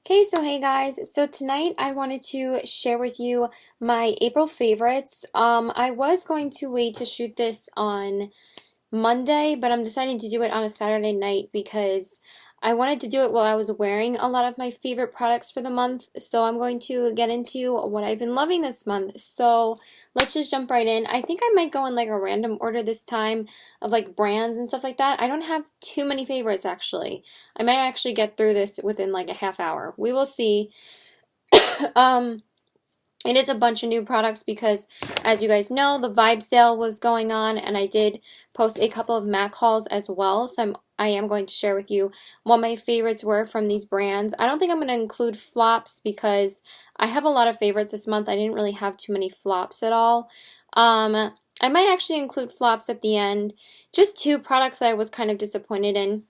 Okay, so hey guys. So tonight I wanted to share with you my April favorites. I was going to wait to shoot this on Monday, but I'm deciding to do it on a Saturday night because I wanted to do it while I was wearing a lot of my favorite products for the month. So I'm going to get into what I've been loving this month. So let's just jump right in. I think I might go in like a random order this time of like brands and stuff like that. I don't have too many favorites actually. I might actually get through this within like a half hour. We will see. Um, it is a bunch of new products because, as you guys know, the Vibe sale was going on, and I did post a couple of MAC hauls as well. So I am going to share with you what my favorites were from these brands. I don't think I'm going to include flops because I have a lot of favorites this month. I didn't really have too many flops at all. I might actually include flops at the end. Just two products I was kind of disappointed in.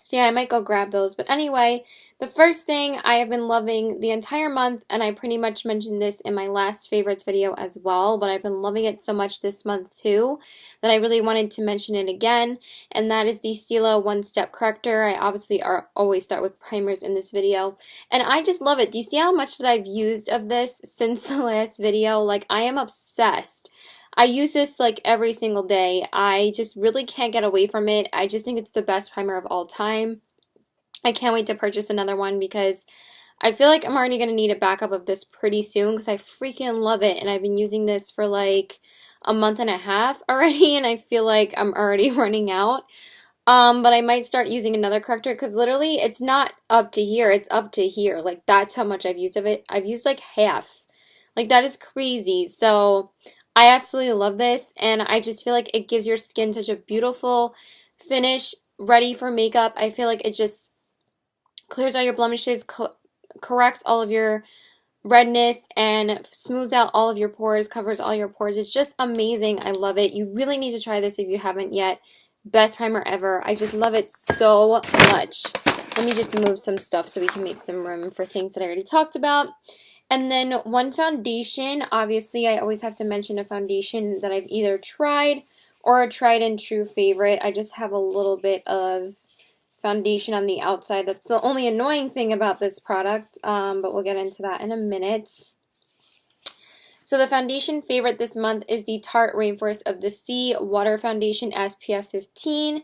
So yeah, I might go grab those. But anyway, the first thing I have been loving the entire month, and I pretty much mentioned this in my last favorites video as well, but I've been loving it so much this month too, that I really wanted to mention it again, and that is the Stila One Step Corrector. I obviously always start with primers in this video, and I just love it. Do you see how much that I've used of this since the last video? Like, I am obsessed. I use this like every single day. I just really can't get away from it. I just think it's the best primer of all time. I can't wait to purchase another one because I feel like I'm already going to need a backup of this pretty soon because I freaking love it. And I've been using this for like a month and a half already, and I feel like I'm already running out. But I might start using another corrector because literally it's not up to here, it's up to here. Like, that's how much I've used of it. I've used like half. Like, that is crazy. So I absolutely love this, and I just feel like it gives your skin such a beautiful finish, ready for makeup. I feel like it just clears out your blemishes, corrects all of your redness, and smooths out all of your pores, covers all your pores. It's just amazing. I love it. You really need to try this if you haven't yet. Best primer ever. I just love it so much. Let me just move some stuff so we can make some room for things that I already talked about. And then one foundation. Obviously, I always have to mention a foundation that I've either tried or a tried and true favorite. I just have a little bit of foundation on the outside. That's the only annoying thing about this product, but we'll get into that in a minute. So the foundation favorite this month is the Tarte Rainforest of the Sea Water Foundation SPF 15.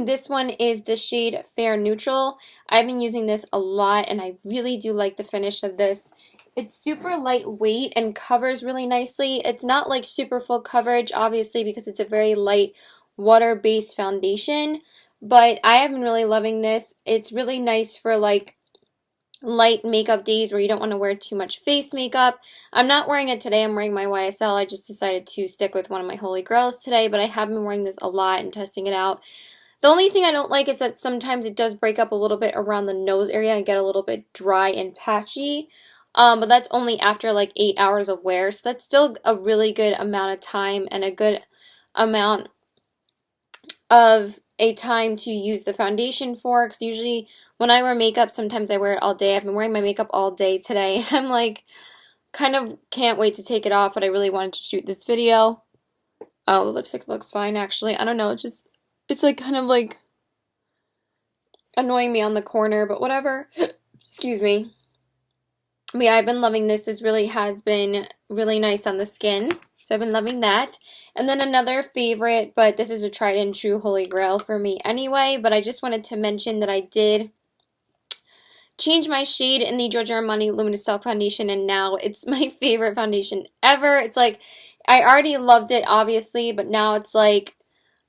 This one is the shade Fair Neutral. I've been using this a lot, and I really do like the finish of this. It's super lightweight and covers really nicely. It's not like super full coverage, obviously, because it's a very light water-based foundation, but I have been really loving this. It's really nice for like light makeup days where you don't want to wear too much face makeup. I'm not wearing it today. I'm wearing my YSL. I just decided to stick with one of my Holy Grails today, but I have been wearing this a lot and testing it out. The only thing I don't like is that sometimes it does break up a little bit around the nose area and get a little bit dry and patchy. But that's only after like 8 hours of wear, so that's still a really good amount of time and a good amount of a time to use the foundation for, because usually when I wear makeup, sometimes I wear it all day. I've been wearing my makeup all day today. I'm like, kind of can't wait to take it off, but I really wanted to shoot this video. Oh, the lipstick looks fine actually. I don't know, it's like kind of like annoying me on the corner, but whatever. Excuse me. But yeah, I've been loving this. This really has been really nice on the skin. So I've been loving that. And then another favorite, but this is a tried and true Holy Grail for me anyway, but I just wanted to mention that I did change my shade in the Giorgio Armani Luminous Silk Foundation, and now it's my favorite foundation ever. It's like, I already loved it, obviously, but now it's like,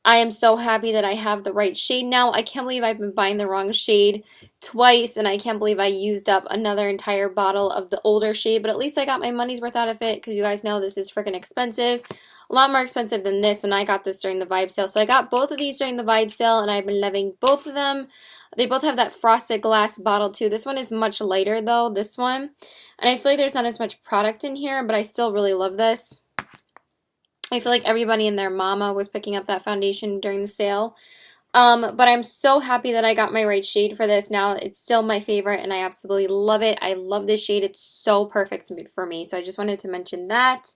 I am so happy that I have the right shade now. I can't believe I've been buying the wrong shade twice, and I can't believe I used up another entire bottle of the older shade, but at least I got my money's worth out of it, because you guys know this is freaking expensive. A lot more expensive than this, and I got this during the Vibe sale. So I got both of these during the Vibe sale, and I've been loving both of them. They both have that frosted glass bottle too. This one is much lighter though, this one. And I feel like there's not as much product in here, but I still really love this. I feel like everybody and their mama was picking up that foundation during the sale. But I'm so happy that I got my right shade for this now. It's still my favorite, and I absolutely love it. I love this shade. It's so perfect for me. So I just wanted to mention that.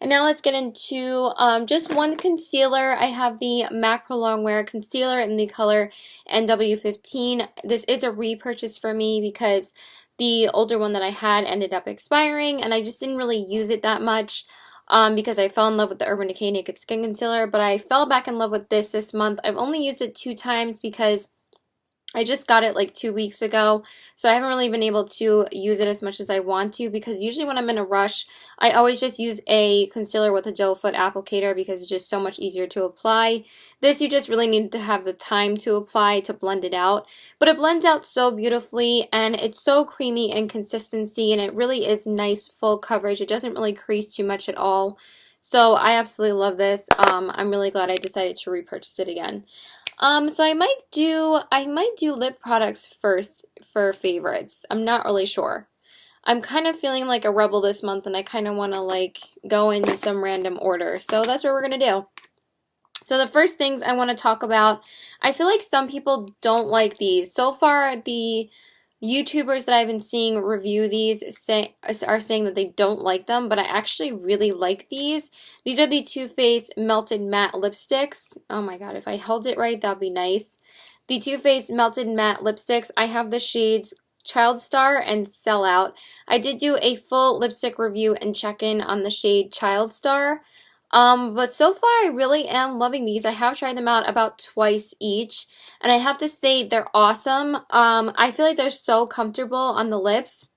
And now let's get into just one concealer. I have the MAC Pro Longwear Concealer in the color NW15. This is a repurchase for me because the older one that I had ended up expiring, and I just didn't really use it that much because I fell in love with the Urban Decay Naked Skin Concealer, but I fell back in love with this month. I've only used it 2 times because I just got it like 2 weeks ago, so I haven't really been able to use it as much as I want to, because usually when I'm in a rush, I always just use a concealer with a doe foot applicator because it's just so much easier to apply. This you just really need to have the time to apply to blend it out, but it blends out so beautifully, and it's so creamy in consistency, and it really is nice full coverage. It doesn't really crease too much at all. So I absolutely love this. I'm really glad I decided to repurchase it again. So I might do lip products first for favorites. I'm not really sure. I'm kind of feeling like a rebel this month, and I kind of want to like go in some random order. So that's what we're going to do. So the first things I want to talk about, I feel like some people don't like these. So far, the YouTubers that I've been seeing review these are saying that they don't like them, but I actually really like these. These are the Too Faced Melted Matte Lipsticks. Oh my god, if I held it right, that'd be nice. The Too Faced Melted Matte Lipsticks. I have the shades Child Star and Sellout. I did do a full lipstick review and check-in on the shade Child Star. But so far I really am loving these. I have tried them out about twice each, and I have to say they're awesome. I feel like they're so comfortable on the lips,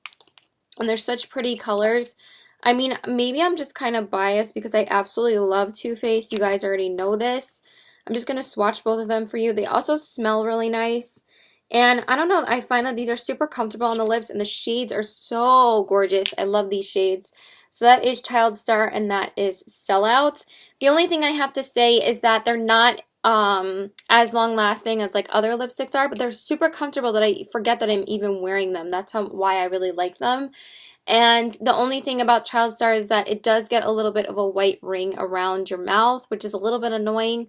and they're such pretty colors. I mean, maybe I'm just kind of biased because I absolutely love Too Faced. You guys already know this. I'm just going to swatch both of them for you. They also smell really nice. And I don't know, I find that these are super comfortable on the lips, and the shades are so gorgeous. I love these shades. So that is Child Star, and that is Sellout. The only thing I have to say is that they're not as long lasting as like other lipsticks are, but they're super comfortable that I forget that I'm even wearing them. That's why I really like them. And the only thing about Child Star is that it does get a little bit of a white ring around your mouth, which is a little bit annoying.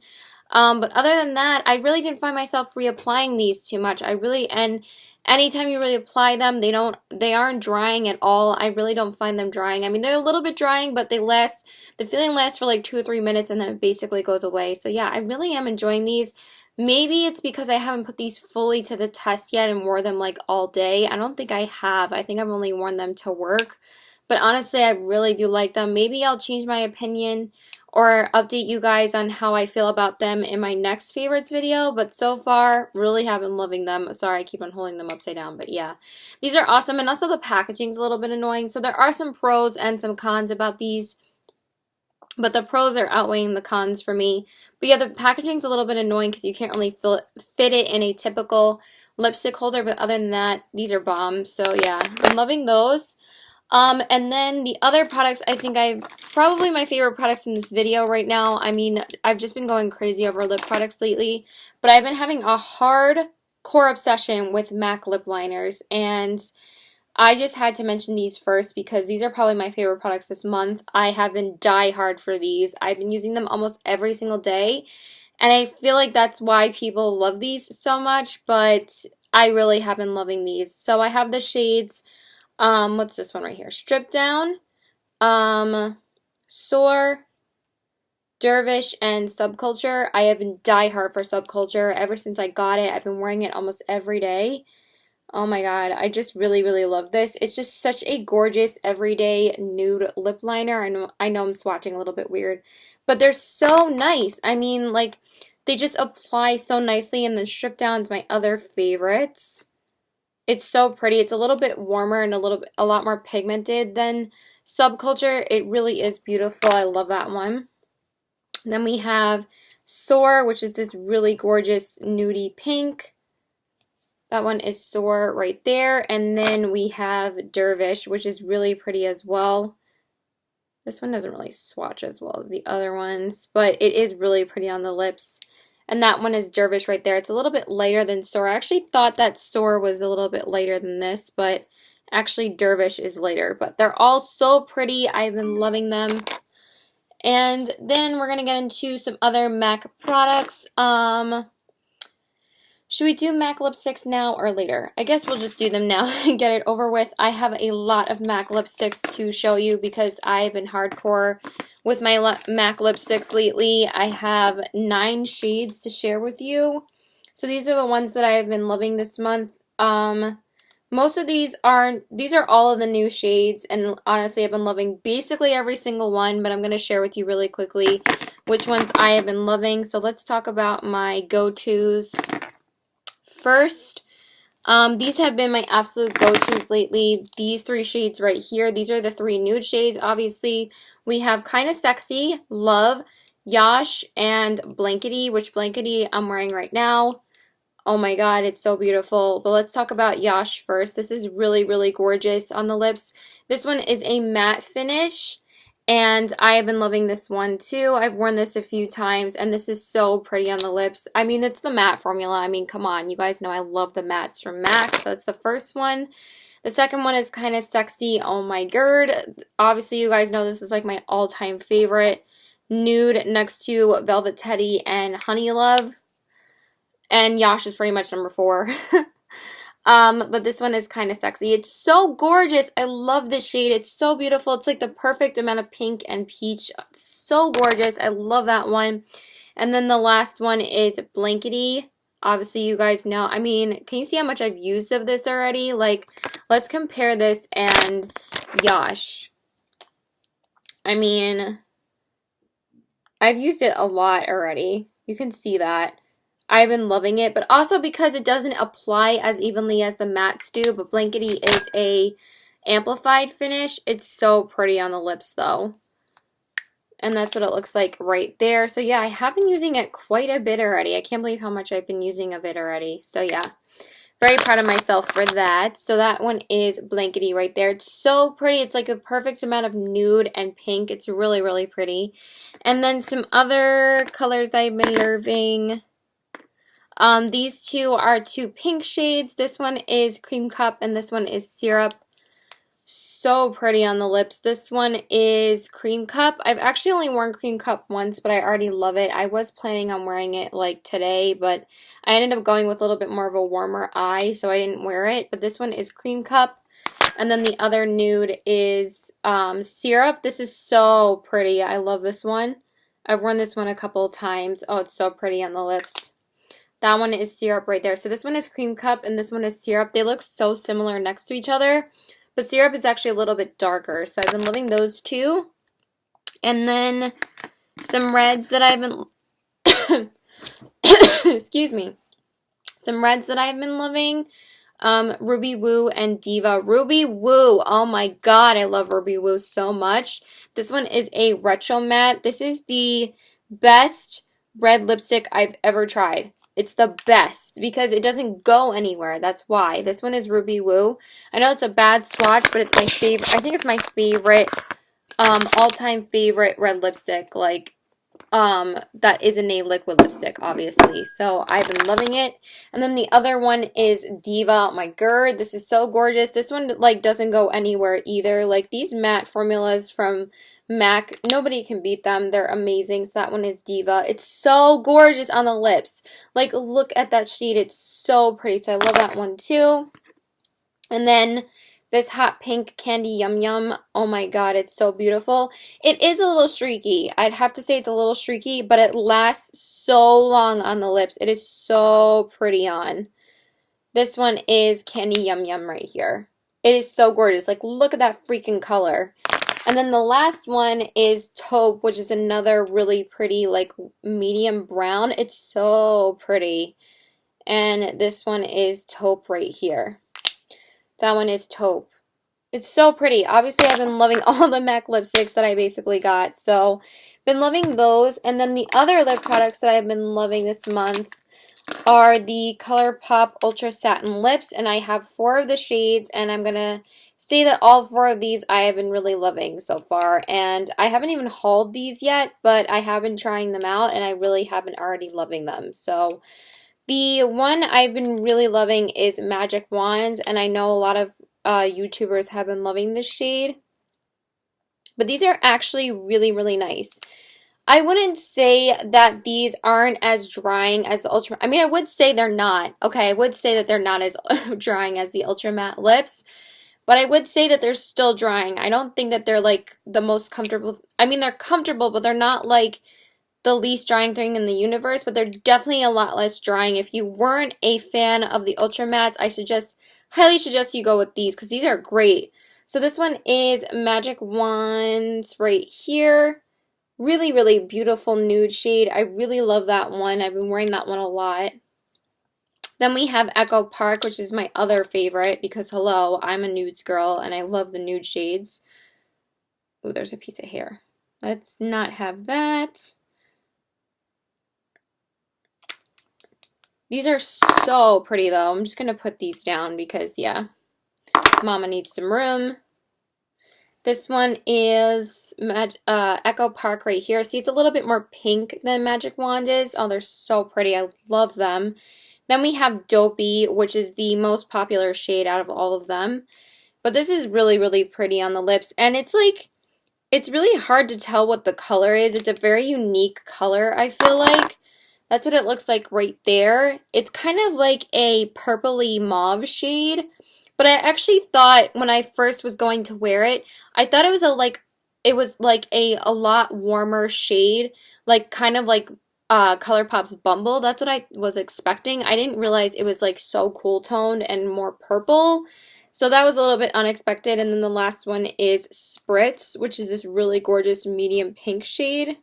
But other than that, I really didn't find myself reapplying these too much. And anytime you really apply them, they aren't drying at all. I really don't find them drying. I mean, they're a little bit drying, but the feeling lasts for like 2 or 3 minutes, and then it basically goes away. So yeah, I really am enjoying these. Maybe it's because I haven't put these fully to the test yet and wore them like all day. I don't think I have. I think I've only worn them to work. But honestly, I really do like them. Maybe I'll change my opinion or update you guys on how I feel about them in my next favorites video, but so far, really have been loving them. Sorry, I keep on holding them upside down, but yeah. These are awesome, and also the packaging's a little bit annoying, so there are some pros and some cons about these, but the pros are outweighing the cons for me. But yeah, the packaging's a little bit annoying because you can't really fit it in a typical lipstick holder, but other than that, these are bomb. So yeah, I'm loving those. And then the other products, I think probably my favorite products in this video right now. I mean, I've just been going crazy over lip products lately, but I've been having a hardcore obsession with MAC lip liners, and I just had to mention these first because these are probably my favorite products this month. I have been die hard for these. I've been using them almost every single day, and I feel like that's why people love these so much, but I really have been loving these. So I have the shades, what's this one right here? Strip Down, Soar, Dervish, and Subculture. I have been die hard for Subculture ever since I got it. I've been wearing it almost every day. Oh my god, I just really, really love this. It's just such a gorgeous everyday nude lip liner. I know I'm swatching a little bit weird, but they're so nice. I mean, like, they just apply so nicely, and the Strip Down is my other favorites. It's so pretty. It's a little bit warmer and a lot more pigmented than Subculture. It really is beautiful. I love that one. And then we have Soar, which is this really gorgeous nudie pink. That one is Soar right there. And then we have Dervish, which is really pretty as well. This one doesn't really swatch as well as the other ones, but it is really pretty on the lips. And that one is Dervish right there. It's a little bit lighter than Soar. I actually thought that Soar was a little bit lighter than this, but actually Dervish is lighter. But they're all so pretty. I've been loving them. And then we're going to get into some other MAC products. Should we do MAC lipsticks now or later? I guess we'll just do them now and get it over with. I have a lot of MAC lipsticks to show you because I've been hardcore with my MAC lipsticks lately. I have 9 shades to share with you. So these are the ones that I've been loving this month. Most of these are all of the new shades, and honestly I've been loving basically every single one, but I'm going to share with you really quickly which ones I have been loving. So let's talk about my go-tos first. These have been my absolute go-tos lately. These 3 shades right here, these are the 3 nude shades. Obviously, we have Kinda Sexy, Love, Yash, and Blankety, which Blankety I'm wearing right now. Oh my god, it's so beautiful. But let's talk about Yash first. This is really, really gorgeous on the lips. This one is a matte finish, and I have been loving this one too. I've worn this a few times, and this is so pretty on the lips. I mean, it's the matte formula. I mean, come on. You guys know I love the mattes from MAC, so that's the first one. The second one is Kinda Sexy. Oh my god. Obviously, you guys know this is like my all-time favorite. Nude next to Velvet Teddy and Honey Love. And Yash is pretty much number 4. But this one is Kinda Sexy. It's so gorgeous. I love this shade. It's so beautiful. It's like the perfect amount of pink and peach. It's so gorgeous. I love that one. And then the last one is Blankety. Obviously, you guys know. I mean, can you see how much I've used of this already? Like, let's compare this and Yash. I mean, I've used it a lot already. You can see that. I've been loving it, but also because it doesn't apply as evenly as the mattes do, but Blankety is a amplified finish. It's so pretty on the lips though. And that's what it looks like right there. So yeah, I have been using it quite a bit already. I can't believe how much I've been using of it already. So yeah, very proud of myself for that. So that one is Blankety right there. It's so pretty. It's like the perfect amount of nude and pink. It's really, really pretty. And then some other colors I've been loving. These two are 2 pink shades. This one is Cream Cup and this one is Syrup. So pretty on the lips. This one is Cream Cup. I've actually only worn Cream Cup once, but I already love it. I was planning on wearing it like today, but I ended up going with a little bit more of a warmer eye, so I didn't wear it. But this one is Cream Cup. And then the other nude is Syrup. This is so pretty. I love this one. I've worn this one a couple of times. Oh, it's so pretty on the lips. That one is Syrup right there. So this one is Cream Cup and this one is Syrup. They look so similar next to each other, but Syrup is actually a little bit darker. So I've been loving those two. And then some reds that I've been excuse me. Some reds that I've been loving. Ruby Woo and Diva. Ruby Woo. Oh my god, I love Ruby Woo so much. This one is a retro matte. This is the best red lipstick I've ever tried. It's the best because it doesn't go anywhere. That's why. This one is Ruby Woo. I know it's a bad swatch, but it's my favorite. I think it's my favorite, all-time favorite red lipstick. Like, that isn't a liquid lipstick, obviously. So I've been loving it. And then the other one is Diva. Oh my god, this is so gorgeous. This one, like, doesn't go anywhere either. Like, these matte formulas from MAC, nobody can beat them. They're amazing. So that one is Diva. It's so gorgeous on the lips. Like, look at that shade. It's so pretty. So I love that one too. And then this hot pink Candy Yum Yum. Oh my god, it's so beautiful. It is a little streaky. I'd have to say it's a little streaky, but it lasts so long on the lips. It is so pretty on. This one is Candy Yum Yum right here. It is so gorgeous. Like, look at that freaking color. And then the last one is Taupe, which is another really pretty, like, medium brown. It's so pretty. And this one is Taupe right here. That one is Taupe. It's so pretty. Obviously, I've been loving all the MAC lipsticks that I basically got. So, been loving those. And then the other lip products that I've been loving this month are the ColourPop Ultra Satin Lips. And I have 4 of the shades. And I'm going to say that all 4 of these I have been really loving so far. And I haven't even hauled these yet, but I have been trying them out. And I really have been already loving them. So, the one I've been really loving is Magic Wands, and I know a lot of YouTubers have been loving this shade. But these are actually really, really nice. I wouldn't say that these aren't as drying as the Ultra... I mean, I would say they're not. Okay, I would say that they're not as drying as the Ultra Matte lips. But I would say that they're still drying. I don't think that they're like the most comfortable. I mean, they're comfortable, but they're not like the least drying thing in the universe, but they're definitely a lot less drying. If you weren't a fan of the Ultra Mattes, highly suggest you go with these because these are great. So this one is Magic Wands right here. Really, really beautiful nude shade. I really love that one. I've been wearing that one a lot. Then we have Echo Park, which is my other favorite because, hello, I'm a nudes girl and I love the nude shades. Ooh, there's a piece of hair. Let's not have that. These are so pretty though. I'm just going to put these down because, yeah, mama needs some room. This one is Echo Park right here. See, it's a little bit more pink than Magic Wand is. Oh, they're so pretty. I love them. Then we have Dopey, which is the most popular shade out of all of them. But this is really, really pretty on the lips. And it's like, it's really hard to tell what the color is. It's a very unique color, I feel like. That's what it looks like right there. It's kind of like a purpley mauve shade. But I actually thought when I first was going to wear it, I thought it was a lot warmer shade, like kind of like ColourPop's Bumble. That's what I was expecting. I didn't realize it was like so cool toned and more purple. So that was a little bit unexpected. And then the last one is Spritz, which is this really gorgeous medium pink shade.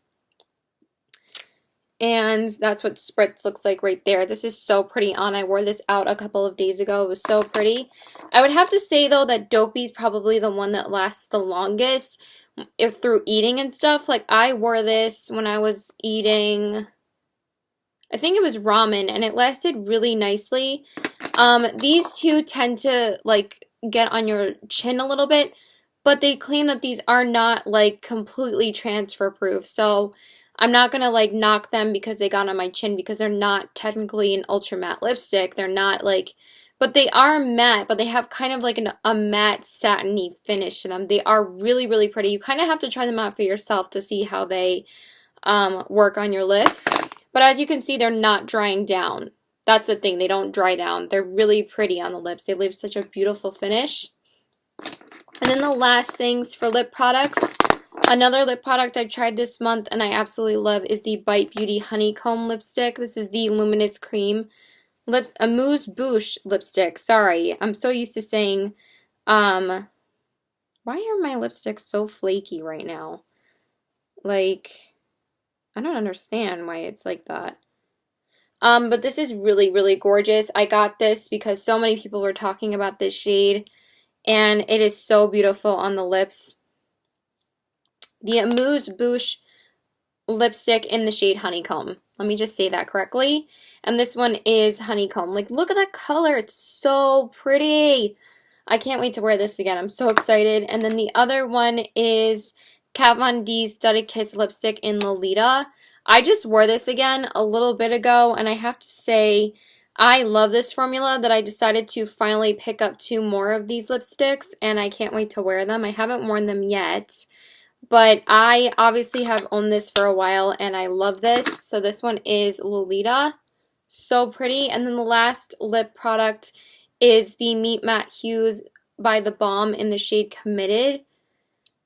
And that's what Spritz looks like right there. This is so pretty on. I wore this out a couple of days ago. It was so pretty. I would have to say, though, that Dopey is probably the one that lasts the longest if through eating and stuff. Like, I wore this when I was eating, I think it was ramen, and it lasted really nicely. These two tend to, like, get on your chin a little bit, but they claim that these are not, like, completely transfer proof. So I'm not going to like knock them because they got on my chin because they're not technically an ultra matte lipstick. They're not like, but they are matte, but they have kind of like a matte satiny finish to them. They are really, really pretty. You kind of have to try them out for yourself to see how they work on your lips. But as you can see, they're not drying down. That's the thing. They don't dry down. They're really pretty on the lips. They leave such a beautiful finish. And then the last things for lip products. Another lip product I've tried this month and I absolutely love is the Bite Beauty Honeycomb lipstick. This is the Luminous Cream Amuse Bouche lipstick. Sorry, I'm so used to saying, why are my lipsticks so flaky right now? Like, I don't understand why it's like that. But this is really, really gorgeous. I got this because so many people were talking about this shade and it is so beautiful on the lips. The Amuse Bouche lipstick in the shade Honeycomb. Let me just say that correctly. And this one is Honeycomb. Like, look at that color. It's so pretty. I can't wait to wear this again. I'm so excited. And then the other one is Kat Von D's Studded Kiss lipstick in Lolita. I just wore this again a little bit ago, and I have to say, I love this formula that I decided to finally pick up 2 more of these lipsticks, and I can't wait to wear them. I haven't worn them yet. But I obviously have owned this for a while and I love this. So this one is Lolita. So pretty. And then the last lip product is the Meet Matte Hues by The Balm in the shade Committed.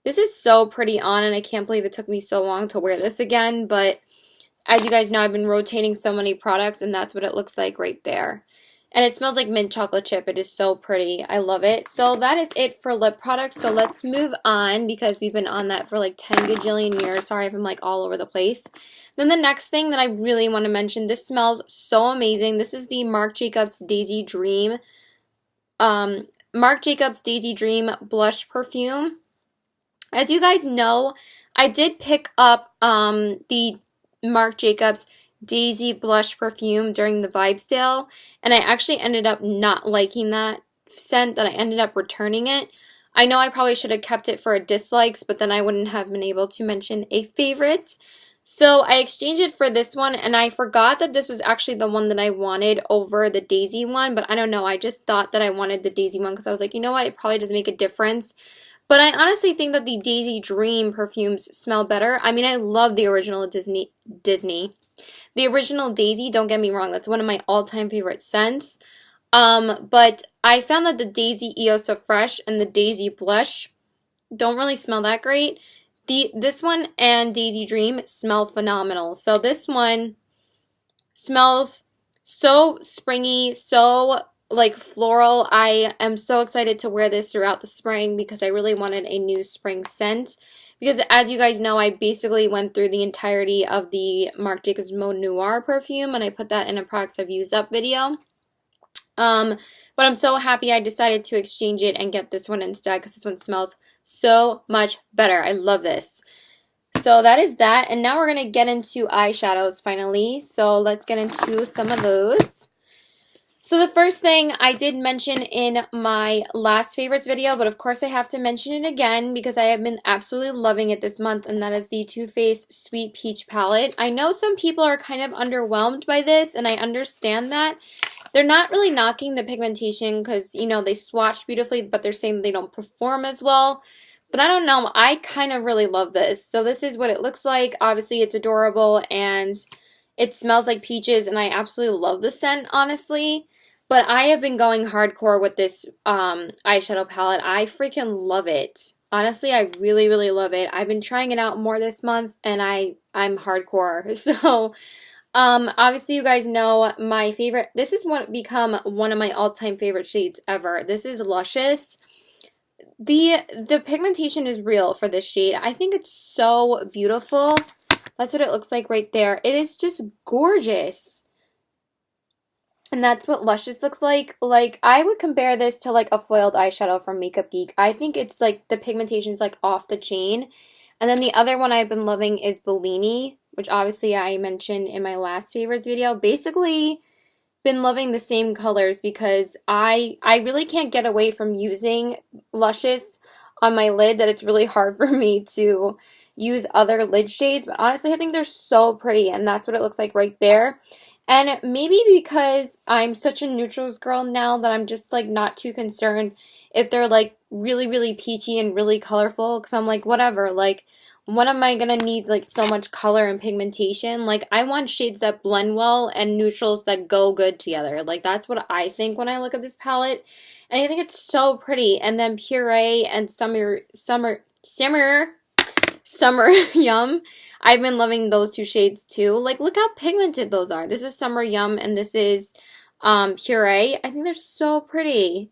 This is so pretty on and I can't believe it took me so long to wear this again. But as you guys know, I've been rotating so many products and that's what it looks like right there. And it smells like mint chocolate chip. It is so pretty. I love it. So that is it for lip products. So let's move on because we've been on that for like 10 gajillion years. Sorry if I'm like all over the place. Then the next thing that I really want to mention, this smells so amazing. This is the Marc Jacobs Daisy Dream. Marc Jacobs Daisy Dream blush perfume. As you guys know, I did pick up the Marc Jacobs Daisy blush perfume during the Vibe sale, and I actually ended up not liking that scent, that I ended up returning it. I know I probably should have kept it for a dislikes, but then I wouldn't have been able to mention a favorite. So I exchanged it for this one, and I forgot that this was actually the one that I wanted over the Daisy one, but I don't know, I just thought that I wanted the Daisy one because I was like, you know what, it probably does make a difference. But I honestly think that the Daisy Dream perfumes smell better. I mean, I love the original Disney. The original Daisy, don't get me wrong, that's one of my all-time favorite scents. But I found that the Daisy Eosa Fresh and the Daisy Blush don't really smell that great. This one and Daisy Dream smell phenomenal. So this one smells so springy, so like floral. I am so excited to wear this throughout the spring because I really wanted a new spring scent. Because as you guys know, I basically went through the entirety of the Marc Jacobs Mauve Noir perfume and I put that in a products I've used up video. Um, but I'm so happy I decided to exchange it and get this one instead because this one smells so much better. I love this. So that is that, and now we're going to get into eyeshadows finally. So let's get into some of those. So the first thing I did mention in my last favorites video, but of course I have to mention it again because I have been absolutely loving it this month, and that is the Too Faced Sweet Peach Palette. I know some people are kind of underwhelmed by this, and I understand that. They're not really knocking the pigmentation because, you know, they swatch beautifully, but they're saying they don't perform as well. But I don't know, I kind of really love this. So this is what it looks like. Obviously, it's adorable, and it smells like peaches, and I absolutely love the scent, honestly. But I have been going hardcore with this eyeshadow palette. I freaking love it. Honestly, I really, really love it. I've been trying it out more this month, and I'm hardcore. So, obviously you guys know my favorite. This is become one of my all-time favorite shades ever. This is Luscious. The pigmentation is real for this shade. I think it's so beautiful. That's what it looks like right there. It is just gorgeous. And that's what Luscious looks like. Like, I would compare this to like a foiled eyeshadow from Makeup Geek. I think it's like the pigmentation's like off the chain. And then the other one I've been loving is Bellini, which obviously I mentioned in my last favorites video. Basically, been loving the same colors because I really can't get away from using Luscious on my lid, that it's really hard for me to use other lid shades. But honestly, I think they're so pretty, and that's what it looks like right there. And maybe because I'm such a neutrals girl now that I'm just like not too concerned if they're like really, really peachy and really colorful, because I'm like, whatever, like, when am I gonna need like so much color and pigmentation? Like, I want shades that blend well and neutrals that go good together. Like, that's what I think when I look at this palette. And I think it's so pretty. And then Puree and Summer Yum. I've been loving those two shades too. Like, look how pigmented those are. This is Summer Yum and this is Puree. I think they're so pretty.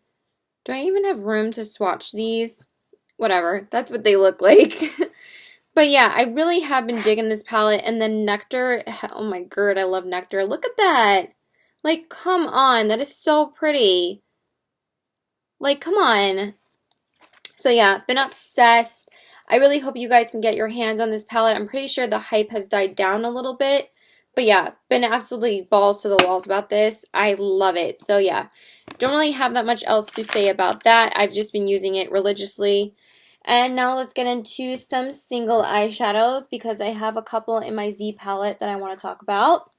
Do I even have room to swatch these? Whatever. That's what they look like. But yeah, I really have been digging this palette. And then Nectar, oh my god, I love Nectar. Look at that. Like, come on. That is so pretty. Like, come on. So yeah, been obsessed. I really hope you guys can get your hands on this palette. I'm pretty sure the hype has died down a little bit. But yeah, been absolutely balls to the walls about this. I love it. So yeah, don't really have that much else to say about that. I've just been using it religiously. And now let's get into some single eyeshadows because I have a couple in my Z palette that I want to talk about.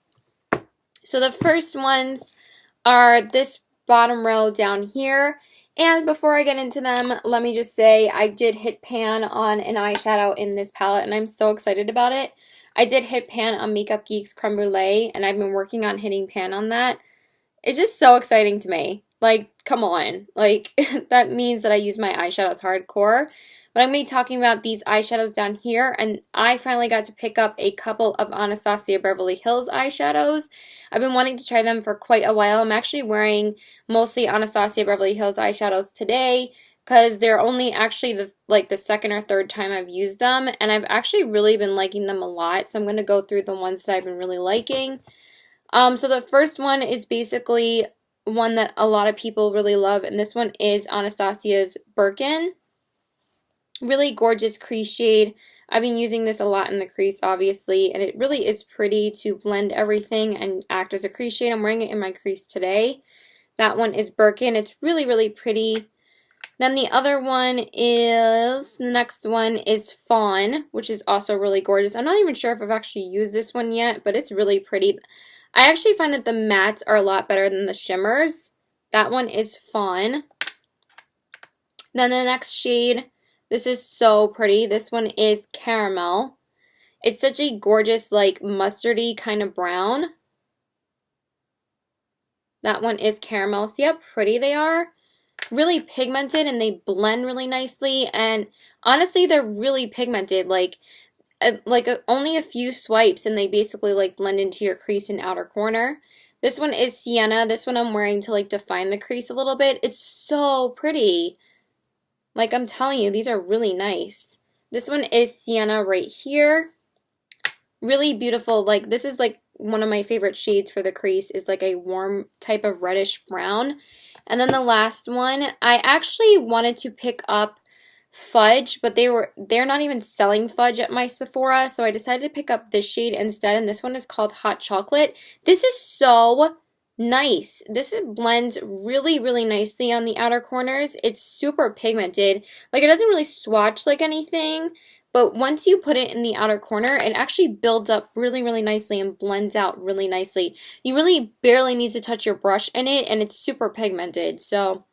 So the first ones are this bottom row down here. And before I get into them, let me just say I did hit pan on an eyeshadow in this palette and I'm so excited about it. I did hit pan on Makeup Geek's Creme Brulee and I've been working on hitting pan on that. It's just so exciting to me. Like, come on. Like, that means that I use my eyeshadows hardcore. But I'm going to be talking about these eyeshadows down here, and I finally got to pick up a couple of Anastasia Beverly Hills eyeshadows. I've been wanting to try them for quite a while. I'm actually wearing mostly Anastasia Beverly Hills eyeshadows today because they're only actually the second or third time I've used them, and I've actually really been liking them a lot. So I'm going to go through the ones that I've been really liking. So the first one is basically one that a lot of people really love, and this one is Anastasia's Birkin. Really gorgeous crease shade. I've been using this a lot in the crease, obviously, and it really is pretty to blend everything and act as a crease shade. I'm wearing it in my crease today. That one is Birkin. It's really, really pretty. Then the other one is, the next one is Fawn, which is also really gorgeous. I'm not even sure if I've actually used this one yet, but it's really pretty. I actually find that the mattes are a lot better than the shimmers. That one is Fawn. Then the next shade, this is so pretty. This one is Caramel. It's such a gorgeous, like, mustardy kind of brown. That one is caramel. See how pretty they are? Really pigmented, and they blend really nicely, and honestly they're really pigmented, only a few swipes and they basically like blend into your crease and outer corner. This one is Sienna. This one I'm wearing to like define the crease a little bit. It's so pretty. Like I'm telling you, these are really nice. This one is Sienna right here. Really beautiful. Like this is like one of my favorite shades for the crease, is like a warm type of reddish brown. And then the last one, I actually wanted to pick up Fudge, but they're not even selling Fudge at my Sephora, so I decided to pick up this shade instead, and this one is called Hot Chocolate. This is so nice. Blends really, really nicely on the outer corners. It's super pigmented. Like, it doesn't really swatch like anything, but once you put it in the outer corner, it actually builds up really, really nicely and blends out really nicely. You really barely need to touch your brush in it, and it's super pigmented. So,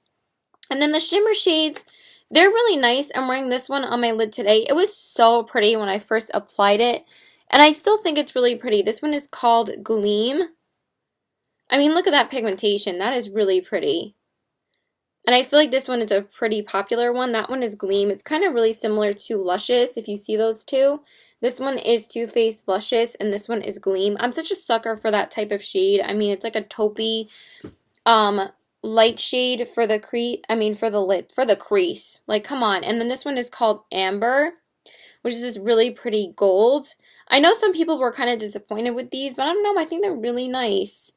and then the shimmer shades, they're really nice. I'm wearing this one on my lid today. It was so pretty when I first applied it, and I still think it's really pretty. This one is called Gleam. I mean, look at that pigmentation. That is really pretty. And I feel like this one is a pretty popular one. That one is Gleam. It's kind of really similar to Luscious, if you see those two. This one is Too Faced Luscious, and this one is Gleam. I'm such a sucker for that type of shade. I mean, it's like a taupey, light shade for the for the crease. Like, come on. And then this one is called Amber, which is this really pretty gold. I know some people were kind of disappointed with these, but I don't know, I think they're really nice.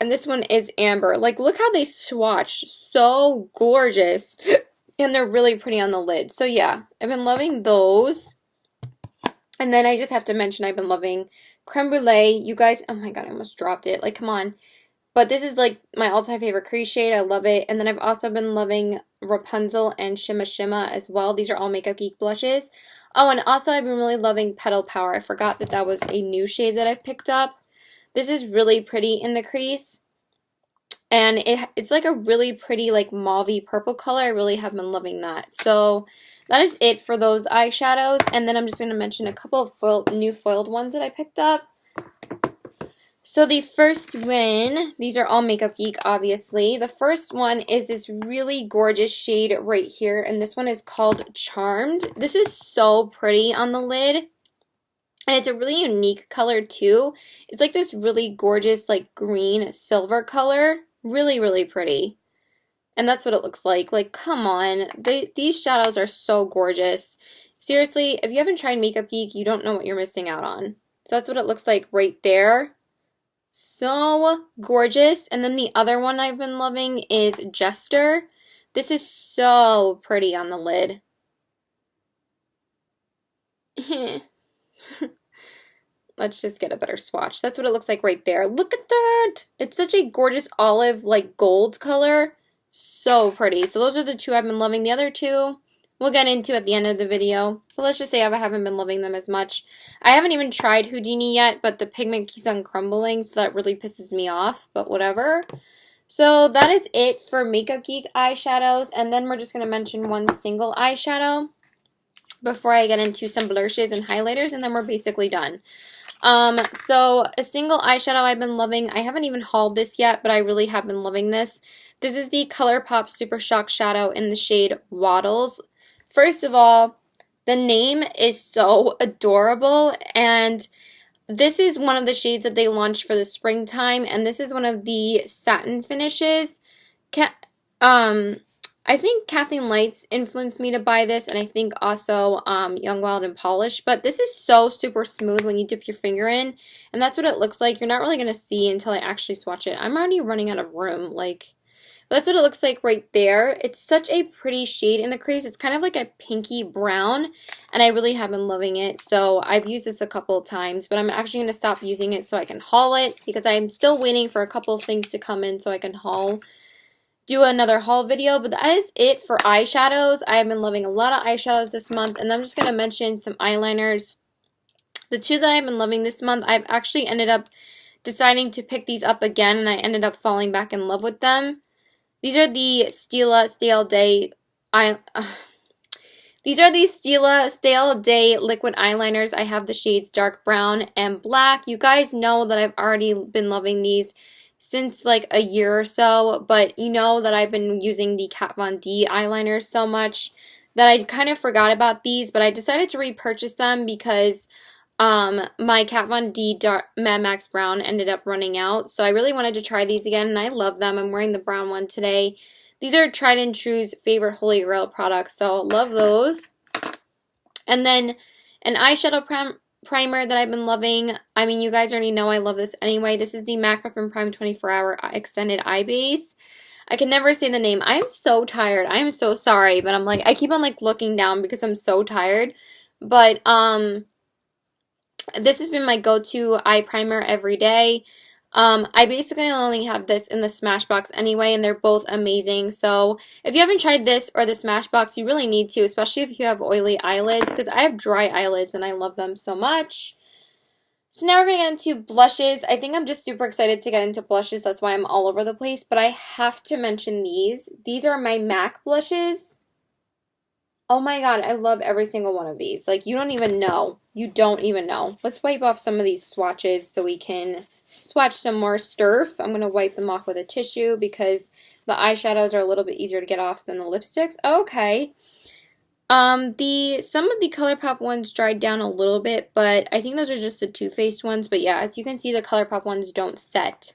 And this one is Amber. Like, look how they swatch. So gorgeous. And they're really pretty on the lid. So yeah, I've been loving those. And then I just have to mention I've been loving Creme Brulee. You guys, oh my god, I almost dropped it. Like, come on. But this is like my all-time favorite crease shade. I love it. And then I've also been loving Rapunzel and Shimma Shimma as well. These are all Makeup Geek blushes. Oh, and also I've been really loving Petal Power. I forgot that was a new shade that I picked up. This is really pretty in the crease. And it's like a really pretty like mauvey purple color. I really have been loving that. So that is it for those eyeshadows. And then I'm just going to mention a couple of new foiled ones that I picked up. So the first one, these are all Makeup Geek, obviously. The first one is this really gorgeous shade right here, and this one is called Charmed. This is so pretty on the lid, and it's a really unique color too. It's like this really gorgeous like green silver color. Really, really pretty. And that's what it looks like. Like, come on. These shadows are so gorgeous. Seriously, if you haven't tried Makeup Geek, you don't know what you're missing out on. So that's what it looks like right there. So gorgeous. And then the other one I've been loving is Jester. This is so pretty on the lid. Let's just get a better swatch. That's what it looks like right there. Look at that! It's such a gorgeous olive, like gold color. So pretty. So those are the two I've been loving. The other two we'll get into at the end of the video. But let's just say I haven't been loving them as much. I haven't even tried Houdini yet, but the pigment keeps on crumbling, so that really pisses me off. But whatever. So that is it for Makeup Geek eyeshadows. And then we're just going to mention one single eyeshadow before I get into some blushes and highlighters, and then we're basically done. So a single eyeshadow I've been loving. I haven't even hauled this yet, but I really have been loving this. This is the ColourPop Super Shock Shadow in the shade Waddles. First of all, the name is so adorable, and this is one of the shades that they launched for the springtime, and this is one of the satin finishes. I think Kathleen Lights influenced me to buy this, and I think also Young, Wild, and Polish. But this is so super smooth when you dip your finger in, and that's what it looks like. You're not really going to see until I actually swatch it. I'm already running out of room. Like, that's what it looks like right there. It's such a pretty shade in the crease. It's kind of like a pinky brown, and I really have been loving it. So I've used this a couple of times, but I'm actually going to stop using it so I can haul it, because I'm still waiting for a couple of things to come in so I can do another haul video. But that is it for eyeshadows. I have been loving a lot of eyeshadows this month, and I'm just going to mention some eyeliners. The two that I've been loving this month, I've actually ended up deciding to pick these up again, and I ended up falling back in love with them. These are the Stila Stale Day Stale Day liquid eyeliners. I have the shades dark brown and black. You guys know that I've already been loving these. since like a year or so, but you know that I've been using the Kat Von D eyeliners so much that I kind of forgot about these, but I decided to repurchase them because my Kat Von D Mad Max Brown ended up running out, so I really wanted to try these again, and I love them. I'm wearing the brown one today. These are Tried and True's favorite Holy Grail products, so love those. And then an eyeshadow primer that I've been loving. I mean, you guys already know I love this anyway. This is the MAC Prep & Prime 24-Hour Extended Eye Base. I can never say the name. I am so tired. I am so sorry, but I'm like, I keep on like looking down because I'm so tired. But this has been my go-to eye primer every day. I basically only have this in the Smashbox anyway, and they're both amazing. So if you haven't tried this or the Smashbox, you really need to, especially if you have oily eyelids, because I have dry eyelids and I love them so much. So now we're going to get into blushes. I think I'm just super excited to get into blushes. That's why I'm all over the place, but I have to mention these. These are my MAC blushes. Oh my god, I love every single one of these. Like, you don't even know. You don't even know. Let's wipe off some of these swatches so we can swatch some more Sturf. I'm going to wipe them off with a tissue because the eyeshadows are a little bit easier to get off than the lipsticks. Okay. Some of the ColourPop ones dried down a little bit, but I think those are just the Too Faced ones. But yeah, as you can see, the ColourPop ones don't set.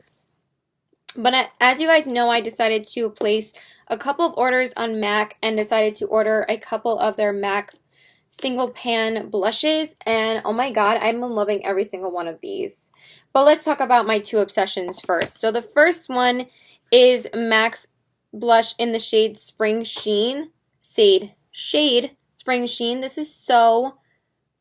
But as you guys know, I decided to place a couple of orders on MAC and decided to order a couple of their MAC single pan blushes, and oh my god, I'm loving every single one of these. But let's talk about my two obsessions first. So the first one is MAC's blush in the shade Spring Sheen. Shade Spring Sheen. This is so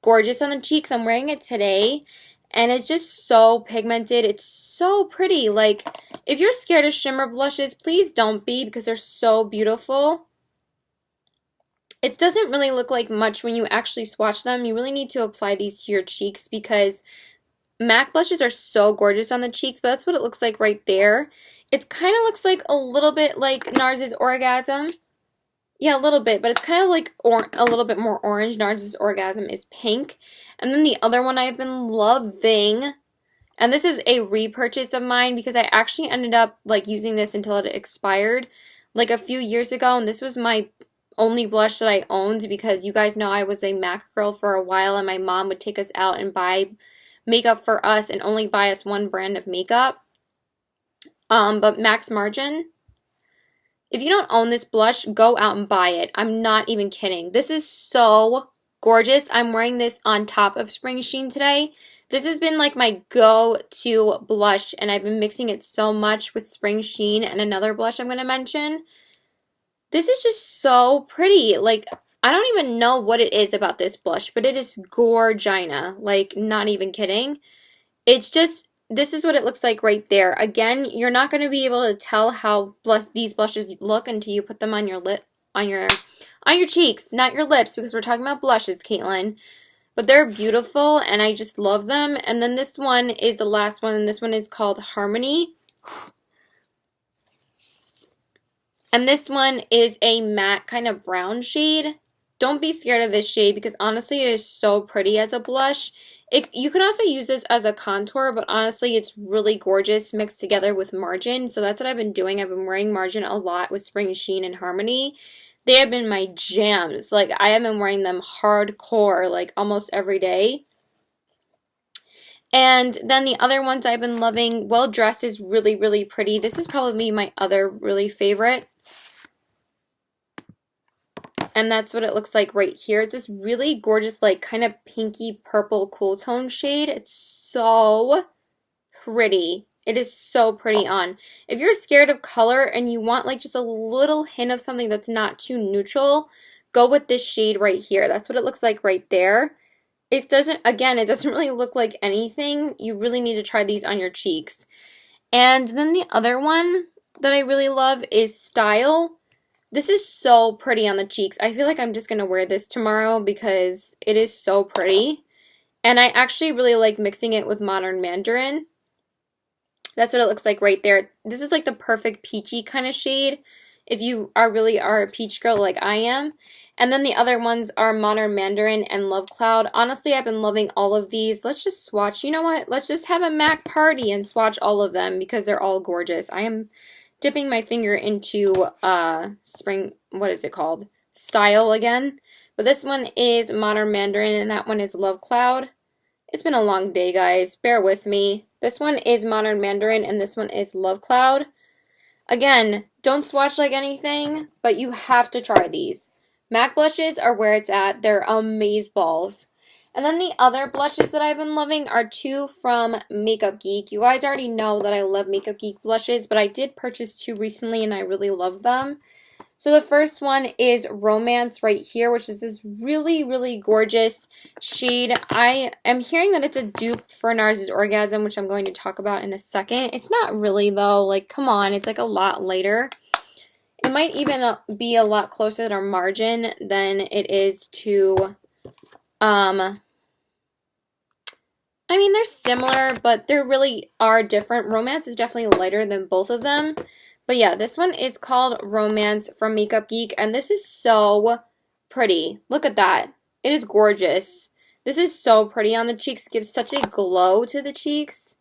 gorgeous on the cheeks. I'm wearing it today, and it's just so pigmented. It's so pretty. Like, if you're scared of shimmer blushes, please don't be, because they're so beautiful. It doesn't really look like much when you actually swatch them. You really need to apply these to your cheeks because MAC blushes are so gorgeous on the cheeks, but that's what it looks like right there. It kind of looks like a little bit like NARS's Orgasm. Yeah, a little bit, but it's kind of like a little bit more orange. NARS's Orgasm is pink. And then the other one I've been loving, and this is a repurchase of mine because I actually ended up like using this until it expired like a few years ago, and this was my only blush that I owned because you guys know I was a MAC girl for a while, and my mom would take us out and buy makeup for us and only buy us one brand of makeup. But Max Margin, if you don't own this blush, go out and buy it. I'm not even kidding. This is so gorgeous. I'm wearing this on top of Spring Sheen today. This has been like my go-to blush, and I've been mixing it so much with Spring Sheen and another blush I'm going to mention. This is just so pretty. Like, I don't even know what it is about this blush, but it is gorgina. Like, not even kidding. It's just, this is what it looks like right there. Again, you're not going to be able to tell how these blushes look until you put them on your on your cheeks, not your lips, because we're talking about blushes, Caitlin. But they're beautiful, and I just love them. And then this one is the last one, and this one is called Harmony. And this one is a matte kind of brown shade. Don't be scared of this shade because honestly it is so pretty as a blush. You can also use this as a contour, but honestly it's really gorgeous mixed together with Margin. So that's what I've been doing. I've been wearing Margin a lot with Spring Sheen and Harmony. They have been my jams. Like, I have been wearing them hardcore, like almost every day. And then the other ones I've been loving, Well Dressed is really, really pretty. This is probably my other really favorite. And that's what it looks like right here. It's this really gorgeous, like, kind of pinky purple cool tone shade. It's so pretty. It is so pretty on. If you're scared of color and you want, like, just a little hint of something that's not too neutral, go with this shade right here. That's what it looks like right there. It doesn't really look like anything. You really need to try these on your cheeks. And then the other one that I really love is Style. This is so pretty on the cheeks. I feel like I'm just going to wear this tomorrow because it is so pretty. And I actually really like mixing it with Modern Mandarin. That's what it looks like right there. This is like the perfect peachy kind of shade if you really are a peach girl like I am. And then the other ones are Modern Mandarin and Love Cloud. Honestly, I've been loving all of these. Let's just swatch. You know what? Let's just have a MAC party and swatch all of them because they're all gorgeous. I am dipping my finger into spring, what is it called? Style again. But this one is Modern Mandarin and that one is Love Cloud. It's been a long day, guys. Bear with me. This one is Modern Mandarin and this one is Love Cloud. Again, don't swatch like anything, but you have to try these. MAC blushes are where it's at. They're amazeballs. And then the other blushes that I've been loving are two from Makeup Geek. You guys already know that I love Makeup Geek blushes, but I did purchase two recently and I really love them. So the first one is Romance right here, which is this really, really gorgeous shade. I am hearing that it's a dupe for NARS' Orgasm, which I'm going to talk about in a second. It's not really, though. Like, come on. It's like a lot lighter. It might even be a lot closer to Margin than it is to, I mean, they're similar, but they really are different. Romance is definitely lighter than both of them. But yeah, this one is called Romance from Makeup Geek, and this is so pretty. Look at that. It is gorgeous. This is so pretty on the cheeks. Gives such a glow to the cheeks.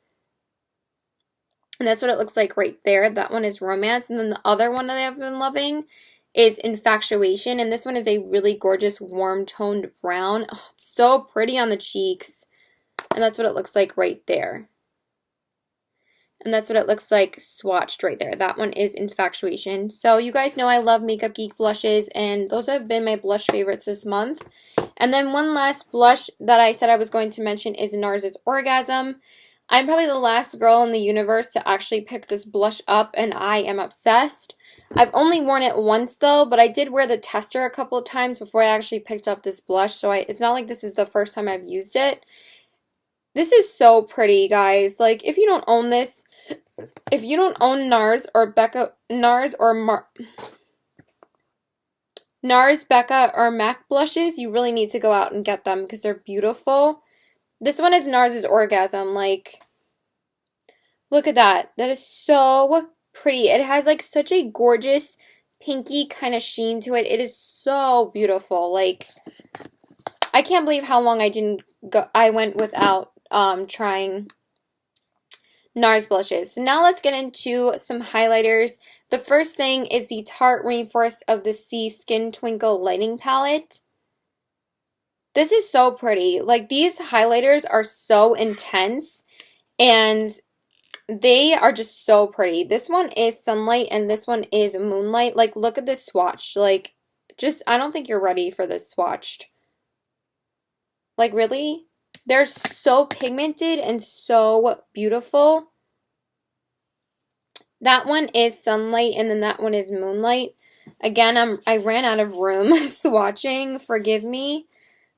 And that's what it looks like right there. That one is Romance. And then the other one that I've been loving is Infatuation. And this one is a really gorgeous warm-toned brown. Oh, it's so pretty on the cheeks. And that's what it looks like right there. And that's what it looks like swatched right there. That one is Infatuation. So you guys know I love Makeup Geek blushes, and those have been my blush favorites this month. And then one last blush that I said I was going to mention is NARS' Orgasm. I'm probably the last girl in the universe to actually pick this blush up, and I am obsessed. I've only worn it once though, but I did wear the tester a couple of times before I actually picked up this blush, so it's not like this is the first time I've used it. This is so pretty, guys. Like, if you don't own this, if you don't own NARS or Becca, NARS, Becca, or MAC blushes, you really need to go out and get them because they're beautiful. This one is NARS' Orgasm. Like, look at that. That is so pretty. It has, like, such a gorgeous pinky kind of sheen to it. It is so beautiful. Like, I can't believe how long I went without trying NARS blushes. So now let's get into some highlighters. The first thing is the Tarte Rainforest of the Sea Skin Twinkle Lighting Palette. This is so pretty. Like, these highlighters are so intense and they are just so pretty. This one is Sunlight and this one is Moonlight. Like, look at this swatch. Like, just, I don't think you're ready for this swatched. Like, really? They're so pigmented and so beautiful. That one is Sunlight and then that one is Moonlight. Again, I ran out of room swatching. Forgive me.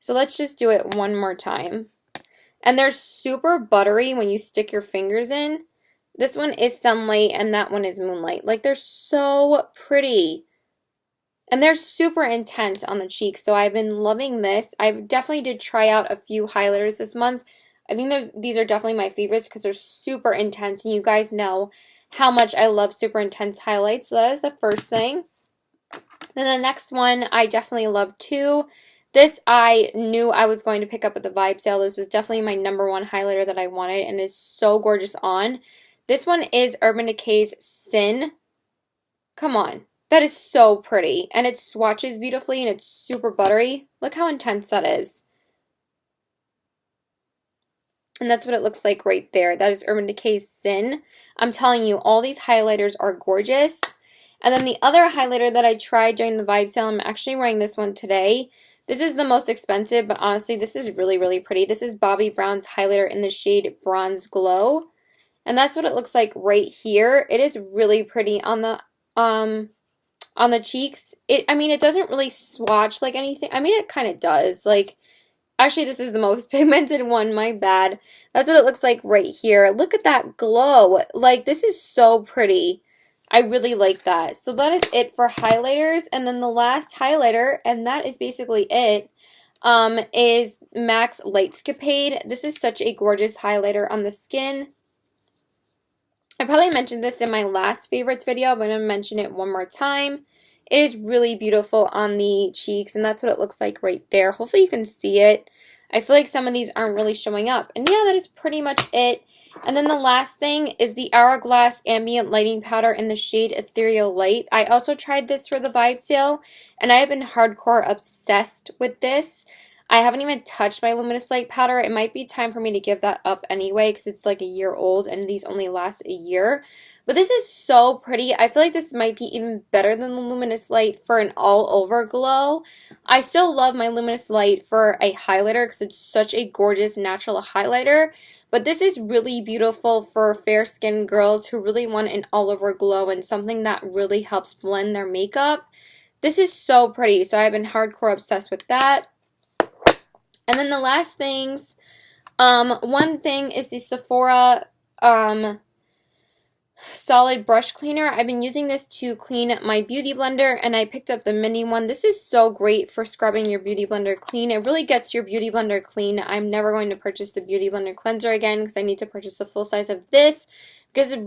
So let's just do it one more time. And they're super buttery when you stick your fingers in. This one is Sunlight and that one is Moonlight. Like, they're so pretty. And they're super intense on the cheeks, so I've been loving this. I definitely did try out a few highlighters this month. I think these are definitely my favorites because they're super intense, and you guys know how much I love super intense highlights. So that is the first thing. Then the next one I definitely love too. This I knew I was going to pick up at the Vibe sale. This was definitely my #1 highlighter that I wanted, and it's so gorgeous on. This one is Urban Decay's Sin. Come on. That is so pretty, and it swatches beautifully, and it's super buttery. Look how intense that is. And that's what it looks like right there. That is Urban Decay's Sin. I'm telling you, all these highlighters are gorgeous. And then the other highlighter that I tried during the Vibe sale, I'm actually wearing this one today. This is the most expensive, but honestly, this is really, really pretty. This is Bobbi Brown's highlighter in the shade Bronze Glow. And that's what it looks like right here. It is really pretty on the cheeks. I mean, it doesn't really swatch like anything. I mean, it kind of does. Like, actually, this is the most pigmented one. My bad. That's what it looks like right here. Look at that glow. Like, this is so pretty. I really like that. So that is it for highlighters. And then the last highlighter, and that is basically it, is MAC's Lightscapade. This is such a gorgeous highlighter on the skin. I probably mentioned this in my last favorites video, but I'm going to mention it one more time. It is really beautiful on the cheeks, and that's what it looks like right there. Hopefully you can see it. I feel like some of these aren't really showing up. And yeah, that is pretty much it. And then the last thing is the Hourglass Ambient Lighting Powder in the shade Ethereal Light. I also tried this for the Vibe sale, and I have been hardcore obsessed with this. I haven't even touched my Luminous Light powder. It might be time for me to give that up anyway because it's like a year old and these only last a year. But this is so pretty. I feel like this might be even better than the Luminous Light for an all-over glow. I still love my Luminous Light for a highlighter because it's such a gorgeous natural highlighter. But this is really beautiful for fair-skinned girls who really want an all-over glow and something that really helps blend their makeup. This is so pretty, so I've been hardcore obsessed with that. And then the last things, one thing is the Sephora solid brush cleaner. I've been using this to clean my beauty blender, and I picked up the mini one. This is so great for scrubbing your beauty blender clean. It really gets your beauty blender clean. I'm never going to purchase the beauty blender cleanser again because I need to purchase the full size of this because it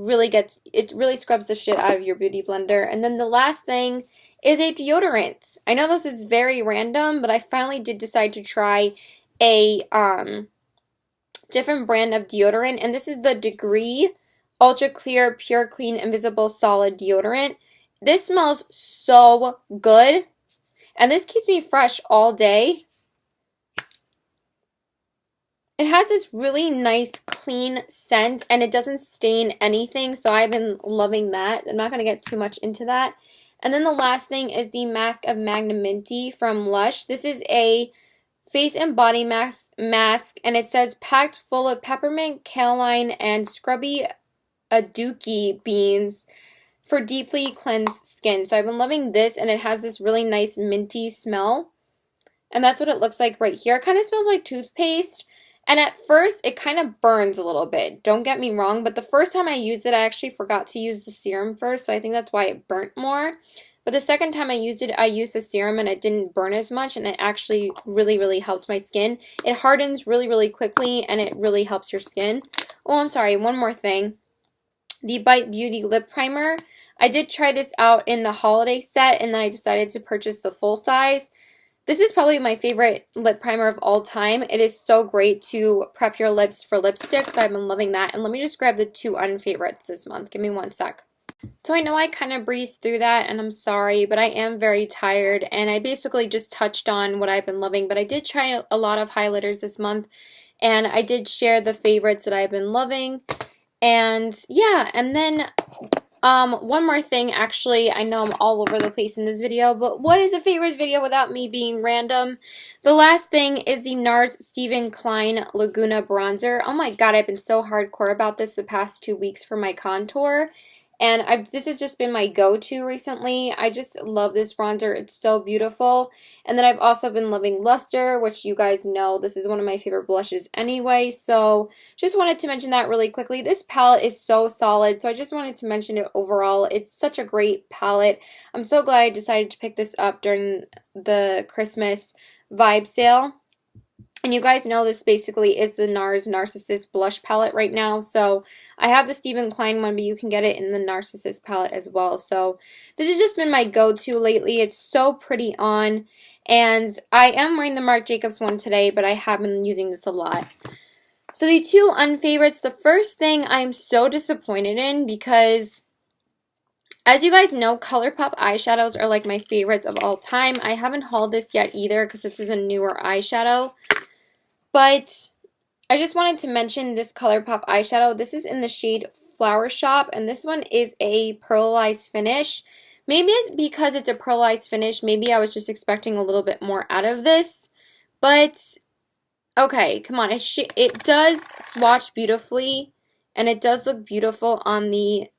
really scrubs the shit out of your beauty blender. And then the last thing is a deodorant. I know this is very random, but I finally did decide to try a different brand of deodorant, and this is the Degree Ultra Clear Pure Clean Invisible Solid Deodorant. This smells so good, and this keeps me fresh all day. It has this really nice clean scent, and it doesn't stain anything, so I've been loving that. I'm not going to get too much into that. And then the last thing is the Mask of Magnamenti from Lush. This is a face and body mask, and it says packed full of peppermint, kaolin, and scrubby aduki beans for deeply cleansed skin. So I've been loving this, and it has this really nice minty smell. And that's what it looks like right here. It kind of smells like toothpaste. And at first, it kind of burns a little bit. Don't get me wrong, but the first time I used it, I actually forgot to use the serum first, so I think that's why it burnt more. But the second time I used it, I used the serum and it didn't burn as much, and it actually really, really helped my skin. It hardens really, really quickly, and it really helps your skin. Oh, I'm sorry, one more thing. The Bite Beauty Lip Primer. I did try this out in the holiday set, and then I decided to purchase the full size. This is probably my favorite lip primer of all time. It is so great to prep your lips for lipstick, so I've been loving that. And let me just grab the two unfavorites this month. Give me one sec. So I know I kind of breezed through that, and I'm sorry, but I am very tired, and I basically just touched on what I've been loving. But I did try a lot of highlighters this month, and I did share the favorites that I've been loving. And yeah, and then one more thing, actually. I know I'm all over the place in this video, but what is a favorites video without me being random? The last thing is the NARS Stephen Klein Laguna Bronzer. Oh my god, I've been so hardcore about this the past 2 weeks for my contour. And this has just been my go-to recently. I just love this bronzer. It's so beautiful. And then I've also been loving Luster, which you guys know this is one of my favorite blushes anyway. So just wanted to mention that really quickly. This palette is so solid, so I just wanted to mention it overall. It's such a great palette. I'm so glad I decided to pick this up during the Christmas vibe sale. And you guys know this basically is the NARS Narcissist blush palette right now. So I have the Stephen Klein one, but you can get it in the Narcissist palette as well. So this has just been my go-to lately. It's so pretty on. And I am wearing the Marc Jacobs one today, but I have been using this a lot. So the two unfavorites, the first thing I'm so disappointed in because, as you guys know, ColourPop eyeshadows are like my favorites of all time. I haven't hauled this yet either because this is a newer eyeshadow. But I just wanted to mention this ColourPop eyeshadow. This is in the shade Flower Shop, and this one is a pearlized finish. Maybe it's because it's a pearlized finish. Maybe I was just expecting a little bit more out of this. But, okay, come on. It does swatch beautifully, and it does look beautiful on the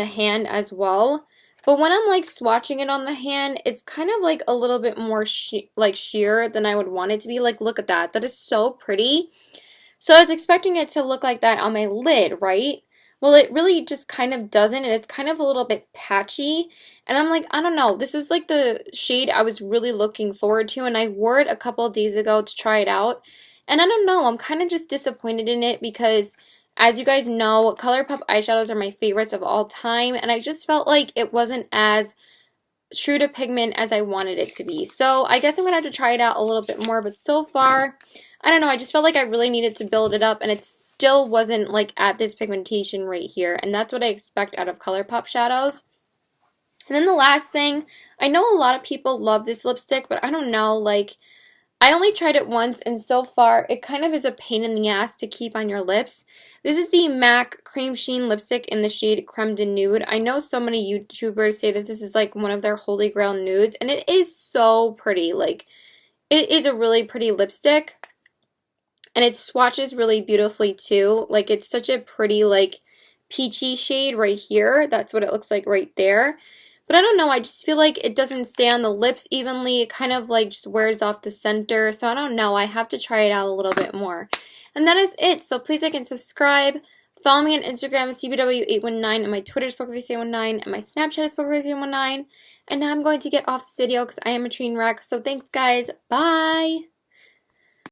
hand as well. But when I'm like swatching it on the hand, it's kind of like a little bit more sheer than I would want it to be. Like, look at that. That is so pretty. So I was expecting it to look like that on my lid, right? Well, it really just kind of doesn't, and it's kind of a little bit patchy. And I'm like, I don't know. This is like the shade I was really looking forward to, and I wore it a couple of days ago to try it out. And I don't know. I'm kind of just disappointed in it because As you guys know, ColourPop eyeshadows are my favorites of all time, and I just felt like it wasn't as true to pigment as I wanted it to be. So I guess I'm going to have to try it out a little bit more, but so far, I don't know, I just felt like I really needed to build it up, and it still wasn't like at this pigmentation right here, and that's what I expect out of ColourPop shadows. And then the last thing, I know a lot of people love this lipstick, but I don't know, like, I only tried it once, and so far, it kind of is a pain in the ass to keep on your lips. This is the MAC Cream Sheen lipstick in the shade Creme de Nude. I know so many YouTubers say that this is like one of their holy grail nudes, and it is so pretty. Like, it is a really pretty lipstick, and it swatches really beautifully too. Like, it's such a pretty, like, peachy shade right here. That's what it looks like right there. But I don't know, I just feel like it doesn't stay on the lips evenly. It kind of like just wears off the center. So I don't know, I have to try it out a little bit more. And that is it. So please like and subscribe. Follow me on Instagram, CBW819, and my Twitter is PokerFace819, and my Snapchat is PokerFace819. And now I'm going to get off this video because I am a train wreck. So thanks guys. Bye!